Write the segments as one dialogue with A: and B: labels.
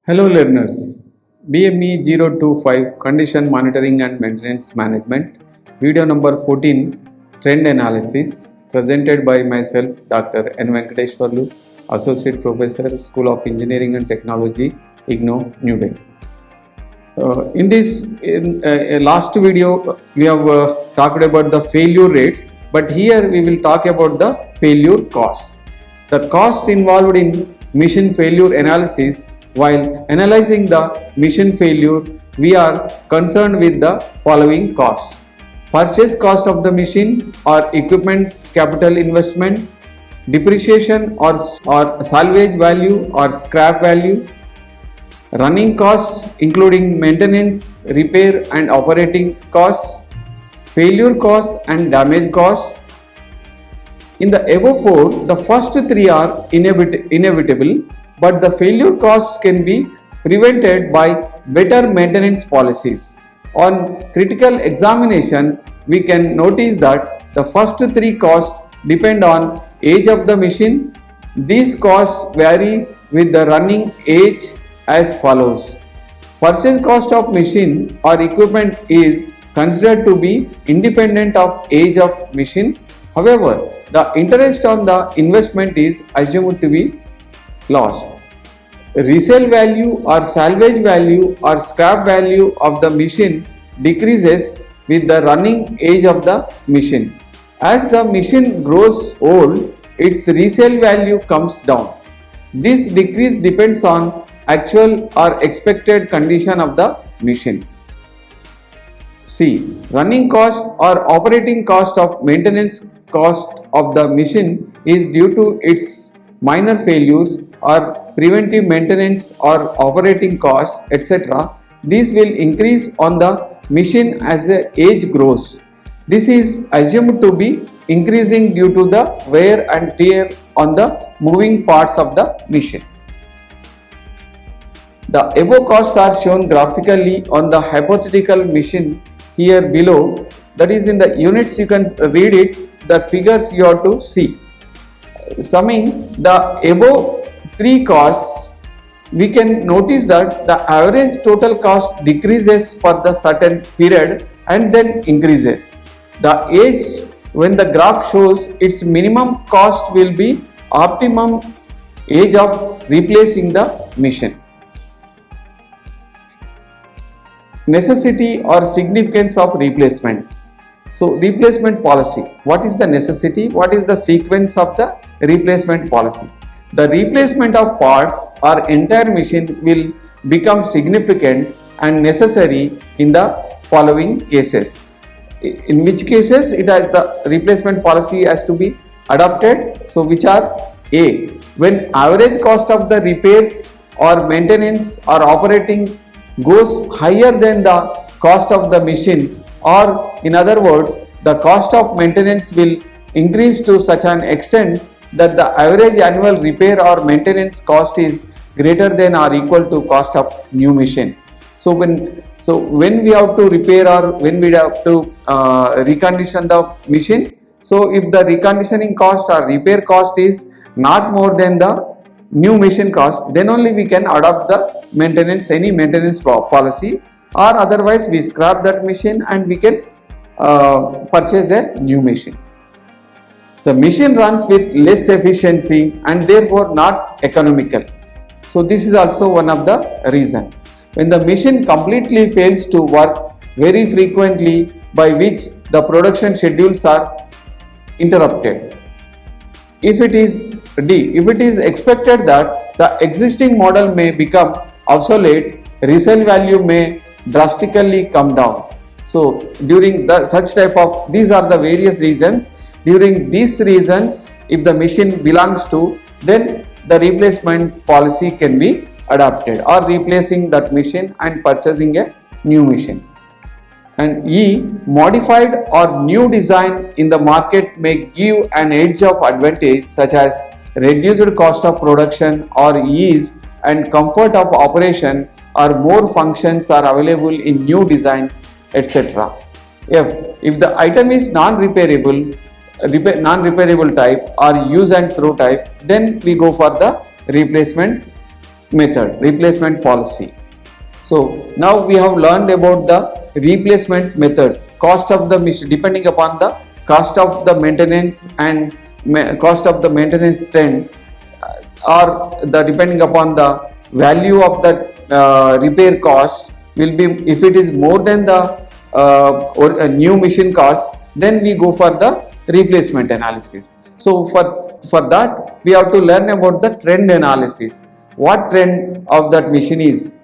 A: Hello learners, BME 025 Condition Monitoring and Maintenance Management, video number 14 Trend Analysis, presented by myself Dr. N. Venkateshwarlu, Associate Professor, School of Engineering and Technology, IGNOU, New Delhi. In last video we have talked about the failure rates, but here we will talk about the failure costs. The costs involved in machine failure analysis. While analyzing the machine failure, we are concerned with the following costs: purchase cost of the machine or equipment capital investment, depreciation or salvage value or scrap value, running costs including maintenance, repair and operating costs, failure costs and damage costs. In the above four, the first three are inevitable, but the failure costs can be prevented by better maintenance policies. On critical examination, we can notice that the first three costs depend on age of the machine. These costs vary with the running age as follows. Purchase cost of machine or equipment is considered to be independent of age of machine. However, the interest on the investment is assumed to be lost. Resale value or salvage value or scrap value of the machine decreases with the running age of the machine. As the machine grows old, its resale value comes down. This decrease depends on actual or expected condition of the machine. C. Running cost or operating cost of maintenance cost of the machine is due to its minor failures or preventive maintenance or operating costs, etc. These will increase on the machine as the age grows. This is assumed to be increasing due to the wear and tear on the moving parts of the machine. The above costs are shown graphically on the hypothetical machine here below. That is, in the units you can read it, the figures you have to see. Summing the above three costs, we can notice that the average total cost decreases for the certain period and then increases. The age, when the graph shows its minimum cost, will be optimum age of replacing the machine. Necessity or significance of replacement. So, replacement policy. What is the necessity? What is the sequence of the replacement policy? The replacement of parts or entire machine will become significant and necessary in the following cases. In which cases it has the replacement policy has to be adopted. So, which are: A. When average cost of the repairs or maintenance or operating goes higher than the cost of the machine, or in other words, the cost of maintenance will increase to such an extent that the average annual repair or maintenance cost is greater than or equal to cost of new machine. So when we have to repair or when we have to recondition the machine, so if the reconditioning cost or repair cost is not more than the new machine cost, then only we can adopt the any maintenance policy, or otherwise we scrap that machine and we can purchase a new machine. The machine runs with less efficiency and therefore not economical. So this is also one of the reason. When the machine completely fails to work very frequently, by which the production schedules are interrupted. If it is D. If it is expected that the existing model may become obsolete, resale value may drastically come down. So during such type of, these are the various reasons. During these reasons, if the machine belongs to, then the replacement policy can be adopted, or replacing that machine and purchasing a new machine. And E. Modified or new design in the market may give an edge of advantage, such as reduced cost of production or ease and comfort of operation, or more functions are available in new designs, etc. If the item is non-repairable type or use and throw type, then we go for the replacement method, replacement policy. So now we have learned about the replacement methods, cost of the machine, depending upon the cost of the maintenance and cost of the maintenance trend, or the depending upon the value of the repair cost will be, if it is more than the or a new machine cost, then we go for the replacement analysis. So for that we have to learn about the trend analysis, what trend of that machine is,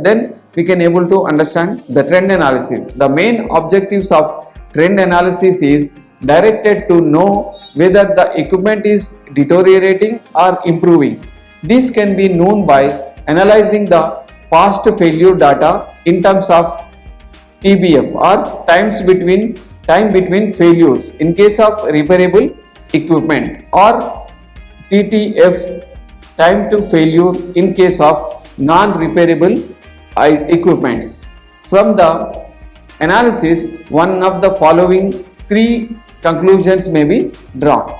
A: then we can able to understand the trend analysis. The main objectives of trend analysis is directed to know whether the equipment is deteriorating or improving. This can be known by analyzing the past failure data in terms of TBF, or time between failures in case of repairable equipment, or TTF, time to failure in case of non-repairable equipments. From the analysis, one of the following three conclusions may be drawn.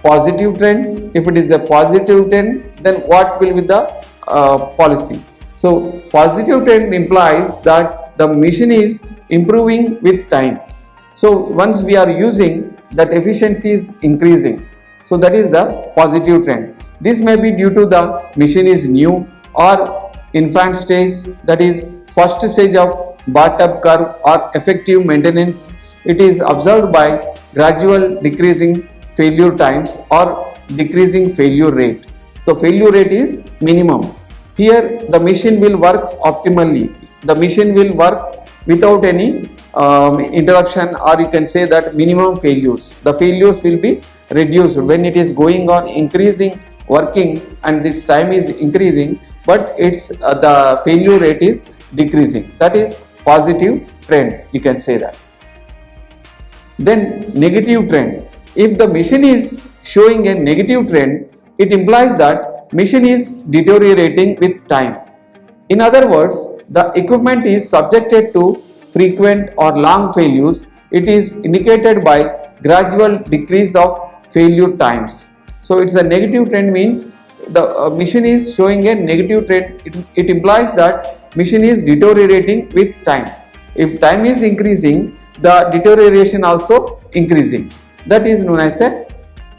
A: Positive trend, if it is a positive trend, then what will be the policy? So positive trend implies that the machine is improving with time. So once we are using, that efficiency is increasing. So that is the positive trend. This may be due to the machine is new or infant stage, that is first stage of bathtub curve, or effective maintenance. It is observed by gradual decreasing failure times or decreasing failure rate. So failure rate is minimum. Here the machine will work optimally. The machine will work without any interruption, or you can say that minimum failures. The failures will be reduced when it is going on increasing working and its time is increasing, but its the failure rate is decreasing. That is positive trend, you can say that. Then negative trend. If the machine is showing a negative trend, it implies that machine is deteriorating with time. In other words, the equipment is subjected to frequent or long failures. It is indicated by gradual decrease of failure times. So it's a negative trend, means the machine is showing a negative trend. It implies that machine is deteriorating with time. If time is increasing, the deterioration also increasing. That is known as a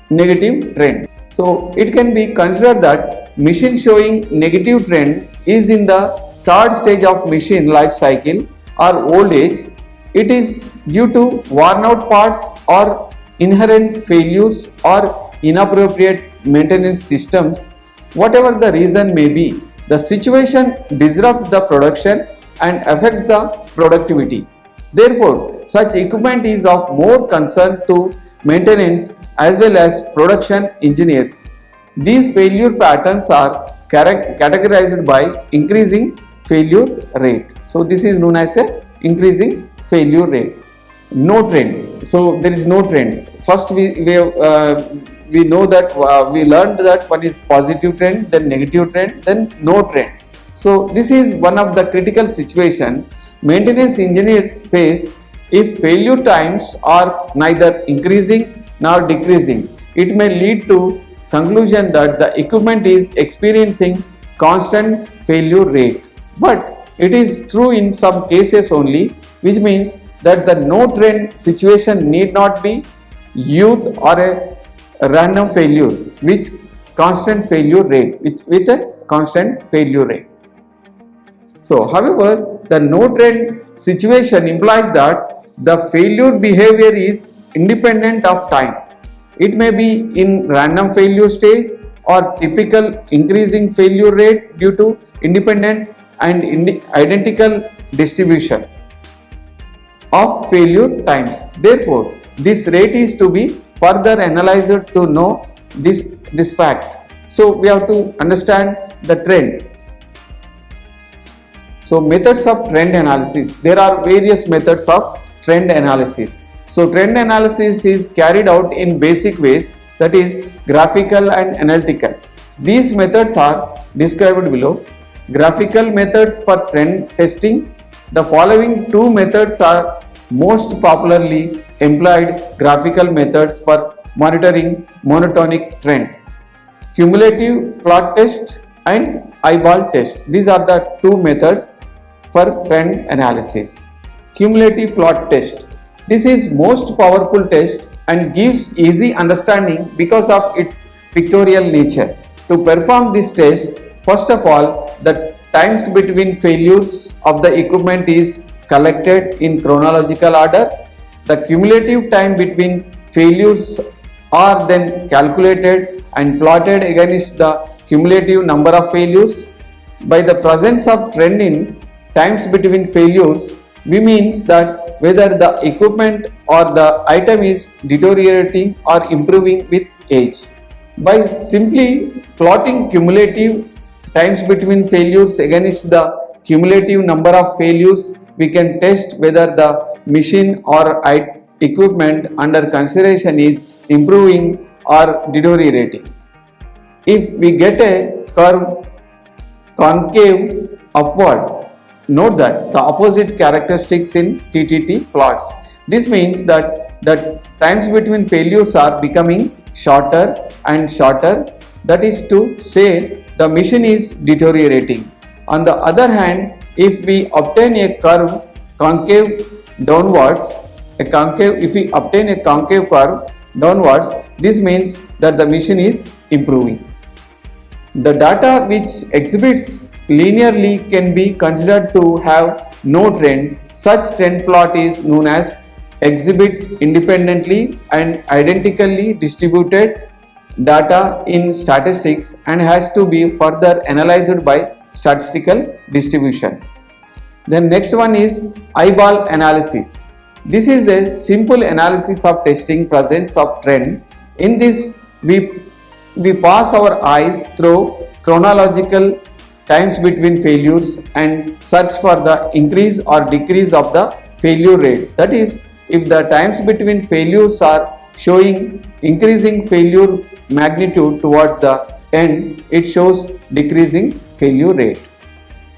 A: negative trend. So it can be considered that machine showing negative trend is in the third stage of machine life cycle or old age. It is due to worn out parts or inherent failures or inappropriate maintenance systems. Whatever the reason may be, the situation disrupts the production and affects the productivity. Therefore, such equipment is of more concern to maintenance as well as production engineers. These failure patterns are categorized by increasing failure rate. So this is known as a increasing failure rate. No trend. So there is no trend. First we know that we learned that one is positive trend, then negative trend, then no trend. So this is one of the critical situation maintenance engineers face. If failure times are neither increasing nor decreasing, it may lead to conclusion that the equipment is experiencing constant failure rate. But it is true in some cases only, which means that the no trend situation need not be youth or a random failure with constant failure rate, with a constant failure rate. So however, the no trend situation implies that the failure behavior is independent of time. It may be in random failure stage or typical increasing failure rate due to independent and identical distribution of failure times. Therefore, this rate is to be further analyzed to know this fact. So we have to understand the trend. So methods of trend analysis. There are various methods of trend analysis. So trend analysis is carried out in basic ways, that is graphical and analytical. These methods are described below. Graphical methods for trend testing. The following two methods are most popularly employed graphical methods for monitoring monotonic trend. cumulative plot test and eyeball test. These are the two methods for trend analysis. Cumulative plot test. This is most powerful test and gives easy understanding because of its pictorial nature. To perform this test, first of all, the times between failures of the equipment is collected in chronological order. The cumulative time between failures are then calculated and plotted against the cumulative number of failures. By the presence of trend in times between failures, we means that whether the equipment or the item is deteriorating or improving with age. By simply plotting cumulative times between failures against the cumulative number of failures, we can test whether the machine or equipment under consideration is improving or deteriorating. If we get a curve concave upward, note that the opposite characteristics in TTT plots. This means that the times between failures are becoming shorter and shorter. That is to say, the machine is deteriorating. On the other hand, if we obtain a curve concave downwards, if we obtain a concave curve downwards, this means that the machine is improving. The data which exhibits linearly can be considered to have no trend. Such trend plot is known as exhibit independently and identically distributed data in statistics and has to be further analyzed by statistical distribution. Then next one is eyeball analysis. This is a simple analysis of testing presence of trend. In this, we pass our eyes through chronological times between failures and search for the increase or decrease of the failure rate. That is, if the times between failures are showing increasing failure magnitude towards the end, it shows decreasing failure rate.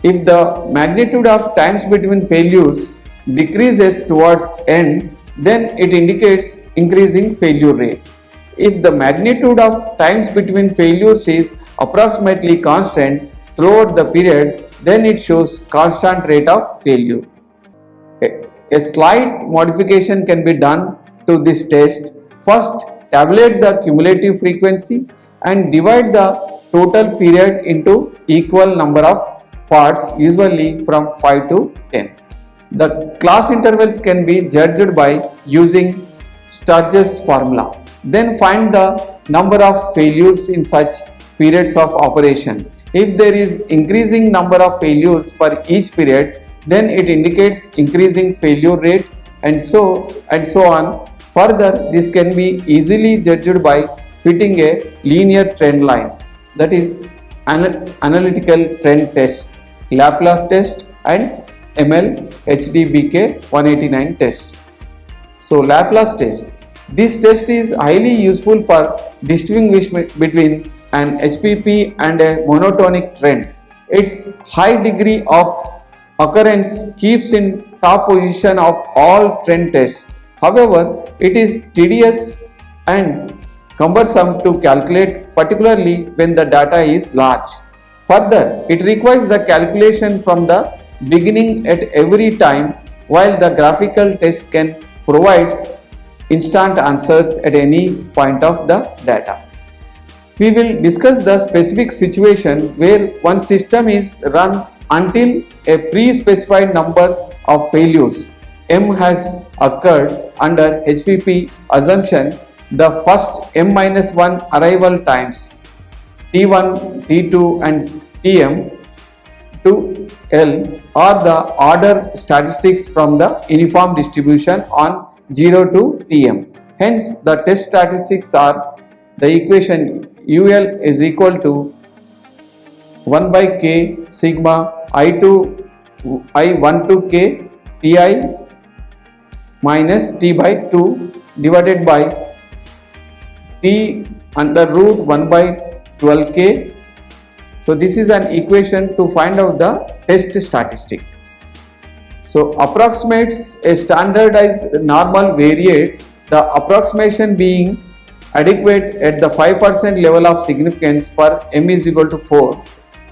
A: If the magnitude of times between failures decreases towards end, then it indicates increasing failure rate. If the magnitude of times between failures is approximately constant throughout the period, then it shows constant rate of failure. A slight modification can be done to this test. First, tabulate the cumulative frequency and divide the total period into equal number of parts, usually from 5 to 10. The class intervals can be judged by using Sturge's formula. Then find the number of failures in such periods of operation. If there is increasing number of failures for each period, then it indicates increasing failure rate and so on. Further, this can be easily judged by fitting a linear trend line, that is analytical trend tests, Laplace test and ML HDBK 189 test. So Laplace test. This test is highly useful for distinguishing between an HPP and a monotonic trend. Its high degree of occurrence keeps in top position of all trend tests. However, it is tedious and cumbersome to calculate, particularly when the data is large. Further, it requires the calculation from the beginning at every time, while the graphical test can provide instant answers at any point of the data. We will discuss the specific situation where one system is run until a pre-specified number of failures M has occurred under HPP assumption. The first M-1 arrival times T1, T2 and Tm to L are the order statistics from the uniform distribution on 0 to Tm. Hence, the test statistics are the equation UL is equal to 1 by K sigma I1 to K Ti minus T by 2 divided by T under root 1 by 12K. So this is an equation to find out the test statistic. So approximates a standardized normal variate, the approximation being adequate at the 5% level of significance for m is equal to 4.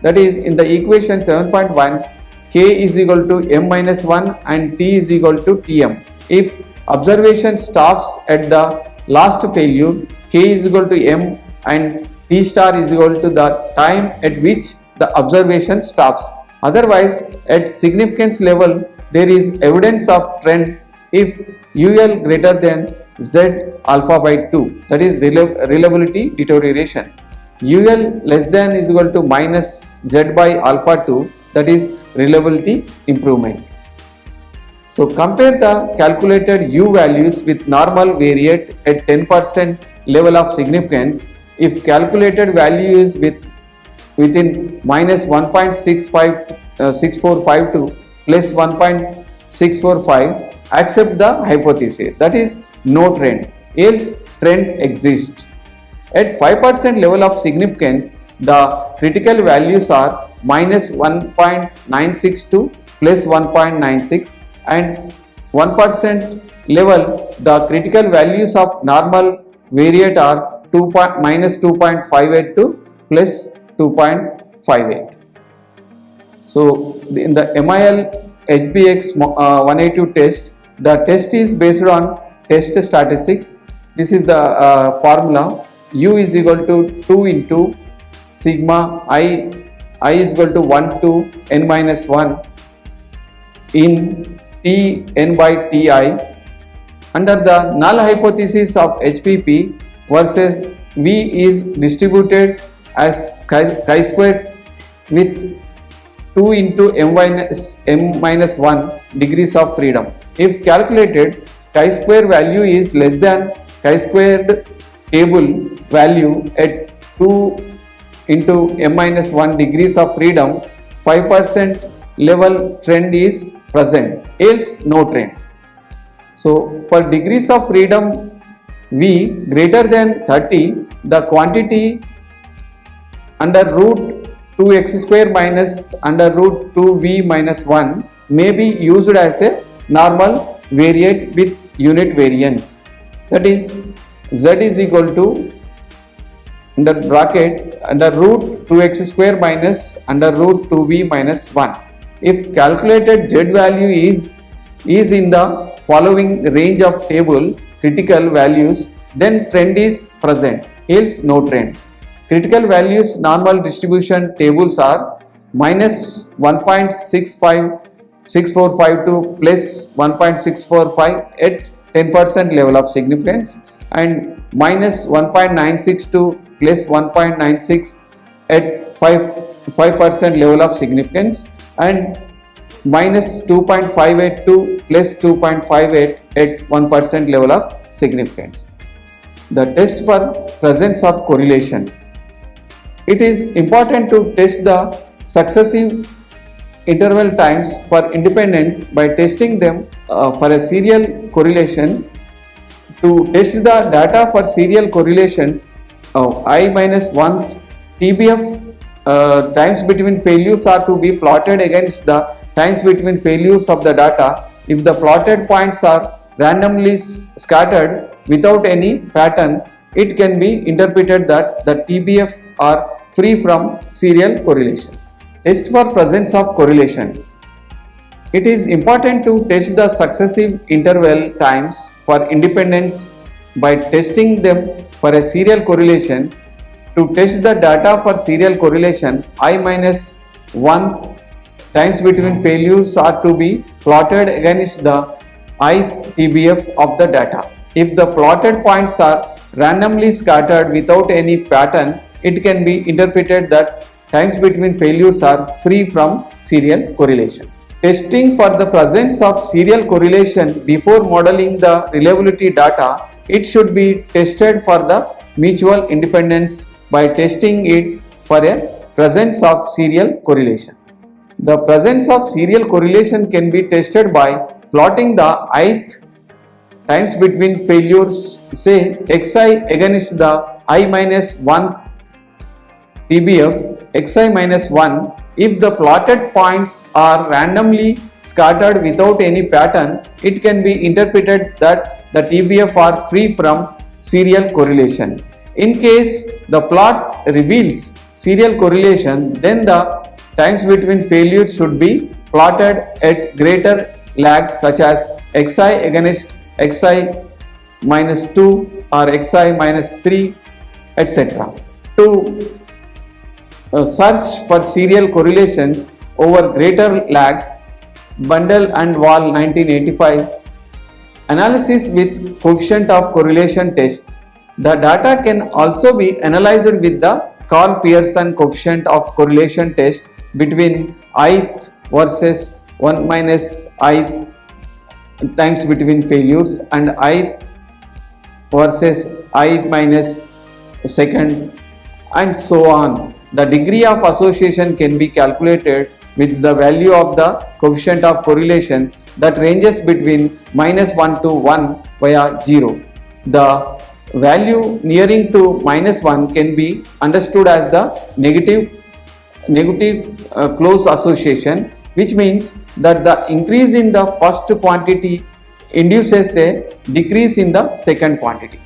A: That is, in the equation 7.1, k is equal to m minus 1 and t is equal to tm. If observation stops at the last failure, k is equal to m and t star is equal to the time at which the observation stops. Otherwise, at significance level, there is evidence of trend if UL greater than Z alpha by 2, that is reliability deterioration. UL less than is equal to minus Z by alpha 2, that is reliability improvement. So compare the calculated U values with normal variate at 10% level of significance. If calculated value is within minus 1.6452 plus 1.645, accept the hypothesis, that is no trend, else trend exists. At 5% level of significance, the critical values are minus 1.962 plus 1.96, and 1% level, the critical values of normal variate are minus 2.582 plus 2.58. So in the MIL HBX 182 test, the test is based on test statistics. This is the formula. U is equal to 2 into sigma I is equal to 1 to n minus 1 in T n by Ti under the null hypothesis of HPP versus V is distributed as chi square with 2 into m minus 1 degrees of freedom. If calculated, chi-square value is less than chi-squared table value at 2 into m minus 1 degrees of freedom, 5% level trend is present, else no trend. So for degrees of freedom V greater than 30, the quantity under root 2x square minus under root 2v minus 1 may be used as a normal variate with unit variance. That is, z is equal to under bracket under root 2x square minus under root 2v minus 1. If calculated z value is in the following range of table critical values, then trend is present, else no trend. Critical values normal distribution tables are minus 1.656452 plus 1.645 at 10% level of significance and minus 1.962 plus 1.96 at 5% level of significance and minus 2.582 plus 2.58 at 1% level of significance. The test for presence of correlation. It is important to test the successive interval times for independence by testing them for a serial correlation. To test the data for serial correlations, I minus 1 TBF times between failures are to be plotted against the times between failures of the data. If the plotted points are randomly scattered without any pattern, it can be interpreted that the TBF are free from serial correlations. Test for presence of correlation. It is important to test the successive interval times for independence by testing them for a serial correlation. To test the data for serial correlation, I minus 1 times between failures are to be plotted against the ith TBF of the data. If the plotted points are randomly scattered without any pattern, it can be interpreted that times between failures are free from serial correlation. Testing for the presence of serial correlation before modeling the reliability data, it should be tested for the mutual independence by testing it for a presence of serial correlation. The presence of serial correlation can be tested by plotting the ith times between failures, say xi against the I minus 1 TBF xi minus 1. If the plotted points are randomly scattered without any pattern, it can be interpreted that the TBF are free from serial correlation. In case the plot reveals serial correlation, then the times between failures should be plotted at greater lags such as xi against xi minus 2 or xi minus 3, etc. To search for serial correlations over greater lags, Bundle and Wall 1985. Analysis with coefficient of correlation test. The data can also be analyzed with the Karl Pearson coefficient of correlation test between ith versus 1 minus ith times between failures and ith versus I minus second and so on. The degree of association can be calculated with the value of the coefficient of correlation that ranges between minus 1 to 1 via 0. The value nearing to minus 1 can be understood as the negative close association, which means that the increase in the first quantity induces a decrease in the second quantity.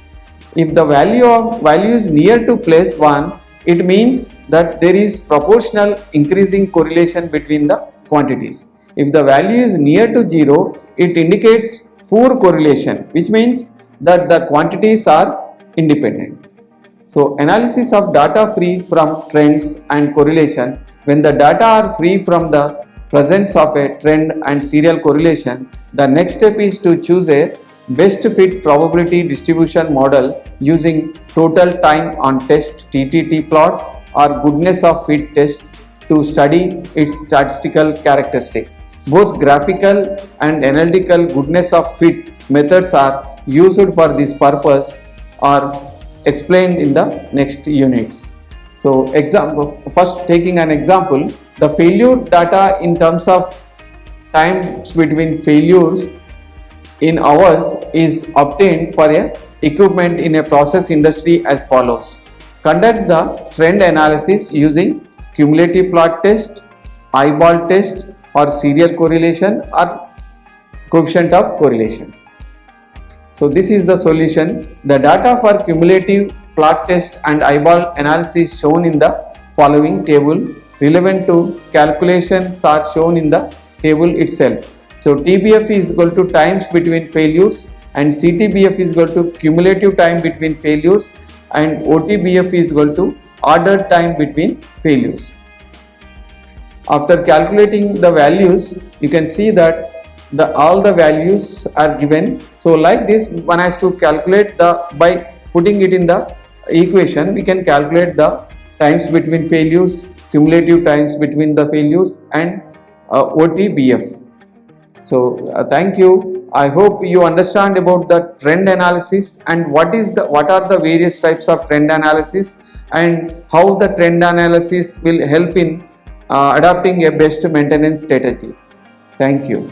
A: If the value is near to plus 1, it means that there is proportional increasing correlation between the quantities. If the value is near to 0, it indicates poor correlation, which means that the quantities are independent. So, analysis of data free from trends and correlation. When the data are free from the presence of a trend and serial correlation, the next step is to choose a best fit probability distribution model using total time on test TTT plots or goodness of fit test to study its statistical characteristics. Both graphical and analytical goodness of fit methods are used for this purpose or explained in the next units. So, first taking an example, the failure data in terms of times between failures in hours is obtained for a equipment in a process industry as follows. Conduct the trend analysis using cumulative plot test, eyeball test or serial correlation or coefficient of correlation. So this is the solution. The data for cumulative plot test and eyeball analysis shown in the following table. Relevant to calculations are shown in the table itself. So TBF is equal to times between failures and CTBF is equal to cumulative time between failures and OTBF is equal to ordered time between failures. After calculating the values, you can see that all the values are given. So like this, one has to calculate by putting it in the equation, we can calculate the times between failures, cumulative times between the failures and OTBF. So thank you. I hope you understand about the trend analysis and what are the various types of trend analysis and how the trend analysis will help in adopting a best maintenance strategy. Thank you.